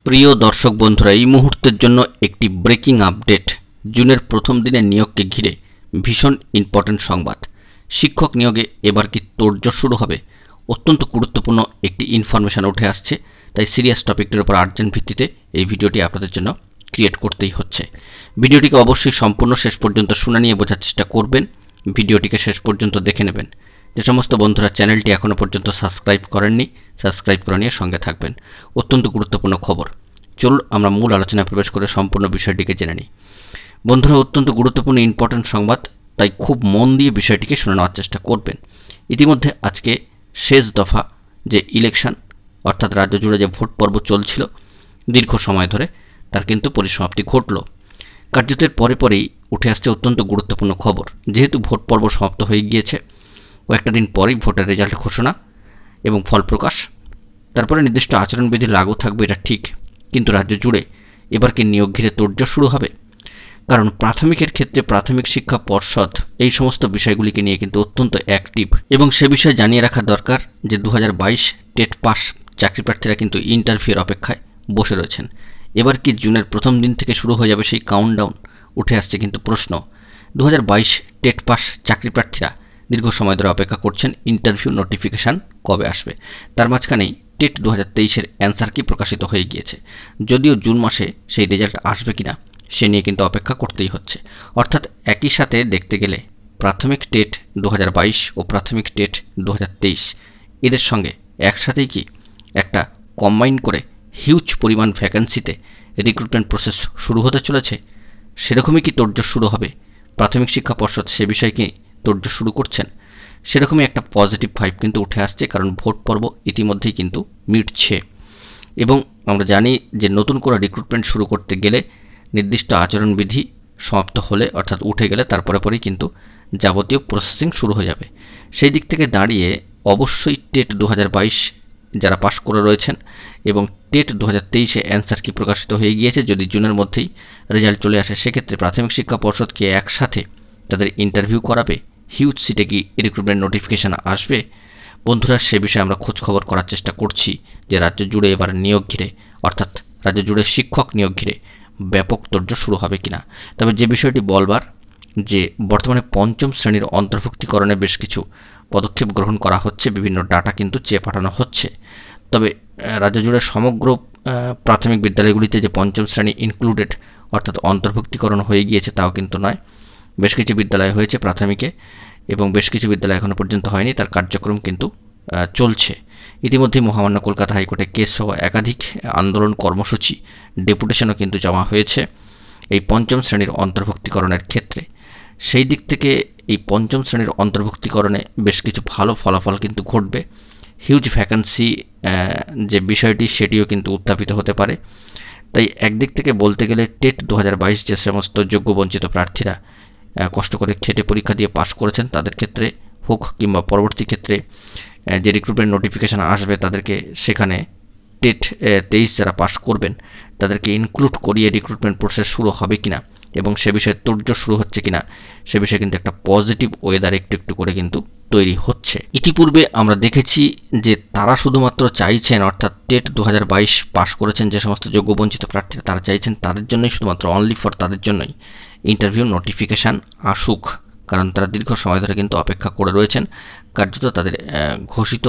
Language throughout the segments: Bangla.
প্রিয় দর্শক বন্ধুরা, এই মুহূর্তের জন্য একটি ব্রেকিং আপডেট। জুনের প্রথম দিনের নিয়োগকে ঘিরে ভীষণ ইম্পর্টেন্ট সংবাদ। শিক্ষক নিয়োগে এবার কি তোড়জোড় শুরু হবে? অত্যন্ত গুরুত্বপূর্ণ একটি ইনফরমেশন উঠে আসছে, তাই সিরিয়াস টপিকটির উপর আর্জেন্ট ভিত্তিতে এই ভিডিওটি আপনাদের জন্য ক্রিয়েট করতেই হচ্ছে। ভিডিওটিকে অবশ্যই সম্পূর্ণ শেষ পর্যন্ত শুনে নিয়ে বোঝার চেষ্টা করবেন। ভিডিওটিকে শেষ পর্যন্ত দেখে নেবেন। যে সমস্ত বন্ধুরা চ্যানেলটি এখনও পর্যন্ত সাবস্ক্রাইব করেননি, সাবস্ক্রাইব করে নিয়ে সঙ্গে থাকবেন। অত্যন্ত গুরুত্বপূর্ণ খবর। চলুন আমরা মূল আলোচনায় প্রবেশ করে সম্পূর্ণ বিষয়টিকে জেনে নিই। বন্ধুরা, অত্যন্ত গুরুত্বপূর্ণ ইম্পর্টেন্ট সংবাদ, তাই খুব মন দিয়ে বিষয়টিকে শুনে নেওয়ার চেষ্টা করবেন। ইতিমধ্যে আজকে শেষ দফা যে ইলেকশন, অর্থাৎ রাজ্য জুড়ে যে ভোট পর্ব চলছিল দীর্ঘ সময় ধরে, তার কিন্তু পরিসমাপ্তি ঘটল। কার্যতের পরে পরেই উঠে আসছে অত্যন্ত গুরুত্বপূর্ণ খবর। যেহেতু ভোট পর্ব সমাপ্ত হয়ে গিয়েছে, কয়েকটা দিন পরেই ভোটের রেজাল্ট ঘোষণা এবং ফল প্রকাশ। তারপরে নির্দিষ্ট আচরণবিধি লাগু থাকবে, এটা ঠিক, কিন্তু রাজ্য জুড়ে এবার কি নিয়োগ ঘিরে তোড়জোড় শুরু হবে? কারণ প্রাথমিকের ক্ষেত্রে প্রাথমিক শিক্ষা পর্ষদ এই সমস্ত বিষয়গুলিকে নিয়ে কিন্তু অত্যন্ত অ্যাক্টিভ, এবং সে বিষয়ে জানিয়ে রাখা দরকার যে 2022 টেট পাস চাকরি প্রার্থীরা কিন্তু ইন্টারভিউর অপেক্ষায় বসে রয়েছেন। এবার কি জুনের প্রথম দিন থেকে শুরু হয়ে যাবে সেই কাউন্টডাউন? উঠে আসছে কিন্তু প্রশ্ন। 2022 টেট পাস চাকরি প্রার্থীরা দীর্ঘ সময় ধরে অপেক্ষা করছেন ইন্টারভিউ নোটিফিকেশান কবে আসবে। তার মাঝখানেই টেট 2023-এর অ্যান্সার কি প্রকাশিত হয়ে গিয়েছে, যদিও জুন মাসে সেই রেজাল্ট আসবে কিনা সে নিয়ে কিন্তু অপেক্ষা করতেই হচ্ছে। অর্থাৎ একই সাথে দেখতে গেলে প্রাথমিক টেট 2022 ও প্রাথমিক টেট 2023 এদের সঙ্গে একসাথেই কি একটা কম্বাইন করে হিউজ পরিমাণ ভ্যাকেন্সিতে রিক্রুটমেন্ট প্রসেস শুরু হতে চলেছে? সেরকমই কি তোড়জোড় শুরু হবে? প্রাথমিক শিক্ষা পর্ষদ সে বিষয়ে কি তোড়জোড় শুরু করছেন? সেরকমই একটা পজিটিভ ভাইব কিন্তু উঠে আসছে, কারণ ভোট পর্ব ইতিমধ্যেই কিন্তু মিটছে। এবং আমরা জানি যে নতুন করে রিক্রুটমেন্ট শুরু করতে গেলে নির্দিষ্ট আচরণবিধি সমাপ্ত হলে, অর্থাৎ উঠে গেলে তারপরে পরেই কিন্তু যাবতীয় প্রসেসিং শুরু হয়ে যাবে। সেই দিক থেকে দাঁড়িয়ে অবশ্যই টেট 2022 যারা পাশ করে রয়েছেন এবং টেট 2023-এ অ্যান্সার কি প্রকাশিত হয়ে গিয়েছে, যদি জুনের মধ্যেই রেজাল্ট চলে আসে, সেক্ষেত্রে প্রাথমিক শিক্ষা পর্ষদকে একসাথে তাদের ইন্টারভিউ করাবে। হিউজ সিটে কি রিক্রুটমেন্ট নোটিফিকেশান আসবে? বন্ধুরা, সে বিষয়ে আমরা খোঁজখবর করার চেষ্টা করছি যে রাজ্য জুড়ে এবার নিয়োগ ঘিরে, অর্থাৎ রাজ্য জুড়ে শিক্ষক নিয়োগ ঘিরে ব্যাপক তোড়জোড় শুরু হবে কিনা। তবে যে বিষয়টি বলবার, যে বর্তমানে পঞ্চম শ্রেণীর অন্তর্ভুক্তিকরণে বেশ কিছু পদক্ষেপ গ্রহণ করা হচ্ছে, বিভিন্ন ডাটা কিন্তু চেয়ে পাঠানো হচ্ছে। তবে রাজ্য জুড়ে সমগ্র প্রাথমিক বিদ্যালয়গুলিতে যে পঞ্চম শ্রেণী ইনক্লুডেড, অর্থাৎ অন্তর্ভুক্তিকরণ হয়ে গিয়েছে তাও কিন্তু নয়। বেশ কিছু বিদ্যালয় হয়েছে প্রাথমিকে, এবং বেশ কিছু বিদ্যালয় এখনও পর্যন্ত হয়নি, তার কার্যক্রম কিন্তু চলছে। ইতিমধ্যেই মহামান্য কলকাতা হাইকোর্টে কেস সহ একাধিক আন্দোলন কর্মসূচি, ডেপুটেশনও কিন্তু জমা হয়েছে এই পঞ্চম শ্রেণীর অন্তর্ভুক্তিকরণের ক্ষেত্রে। সেই দিক থেকে এই পঞ্চম শ্রেণীর অন্তর্ভুক্তিকরণে বেশ কিছু ভালো ফলাফল কিন্তু ঘটবে। হিউজ ভ্যাকেন্সি যে বিষয়টি, সেটিও কিন্তু উত্থাপিত হতে পারে। তাই একদিক থেকে বলতে গেলে টেট 2022 যে সমস্ত যোগ্য বঞ্চিত প্রার্থীরা কষ্ট করে খেটে পরীক্ষা দিয়ে পাশ করেছেন, তাদের ক্ষেত্রে হোক কিংবা পরবর্তী ক্ষেত্রে যে রিক্রুটমেন্ট নোটিফিকেশান আসবে, তাদেরকে সেখানে টেট 23 যারা পাশ করবেন তাদেরকে ইনক্লুড করিয়ে রিক্রুটমেন্ট প্রসেস শুরু হবে কিনা এবং সে বিষয়ে তোড়জোড় শুরু হচ্ছে কিনা, সে বিষয়ে কিন্তু একটা পজিটিভ ওয়েদার একটু একটু করে কিন্তু তৈরি হচ্ছে। ইতিপূর্বে আমরা দেখেছি যে তারা শুধুমাত্র চাইছেন, অর্থাৎ টেট 2022 পাশ করেছেন যে সমস্ত যোগ্য বঞ্চিত প্রার্থীরা, তারা চাইছেন তাদের জন্যই, শুধুমাত্র অনলি ফর তাদের জন্যই ইন্টারভিউ নোটিফিকেশান আসুক। কারণ তারা দীর্ঘ সময় ধরে কিন্তু অপেক্ষা করে রয়েছেন। কার্যত তাদের ঘোষিত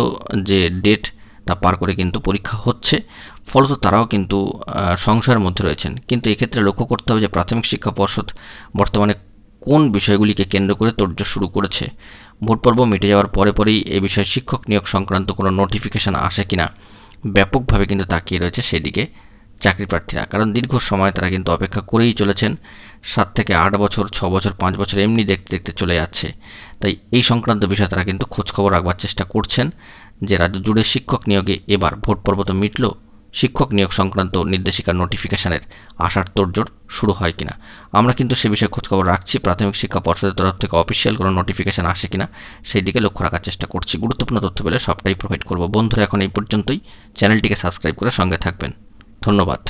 যে ডেট তা পার করে কিন্তু পরীক্ষা হচ্ছে, ফলত তারাও কিন্তু সংশয়ের মধ্যে রয়েছেন। কিন্তু এক্ষেত্রে লক্ষ্য করতে হবে যে প্রাথমিক শিক্ষা পর্ষদ বর্তমানে কোন বিষয়গুলিকে কেন্দ্র করে তোড়জোড় শুরু করেছে। ভোট পর্ব মিটে যাওয়ার পরে পরেই এ বিষয়ে শিক্ষক নিয়োগ সংক্রান্ত কোনো নোটিফিকেশান আসে কিনা ব্যাপকভাবে কিন্তু তাকিয়ে রয়েছে সেদিকে চাকরি প্রার্থীরা। কারণ দীর্ঘ সময় তারা কিন্তু অপেক্ষা করেই চলেছেন। 7 থেকে 8 বছর, 6 বছর, 5 বছর এমনি দেখতে দেখতে চলে যাচ্ছে। তাই এই সংক্রান্ত বিষয়ে তারা কিন্তু খোঁজখবর রাখবার চেষ্টা করছেন যে রাজ্য জুড়ে শিক্ষক নিয়োগে এবার ভোট পর্ব তো মিটল, শিক্ষক নিয়োগ সংক্রান্ত নির্দেশিকা নোটিফিকেশানের আসার তোড়জোড় শুরু হয় কিনা। আমরা কিন্তু সে বিষয়ে খোঁজখবর রাখছি। প্রাথমিক শিক্ষা পর্ষদের তরফ থেকে অফিসিয়াল কোনো নোটিফিকেশান আসে কিনা সেই দিকে লক্ষ্য রাখার চেষ্টা করছি। গুরুত্বপূর্ণ তথ্য পেলে সবটাই প্রোভাইড করব। বন্ধুরা, এখন এই পর্যন্তই। চ্যানেলটিকে সাবস্ক্রাইব করে সঙ্গে থাকবেন। ধন্যবাদ।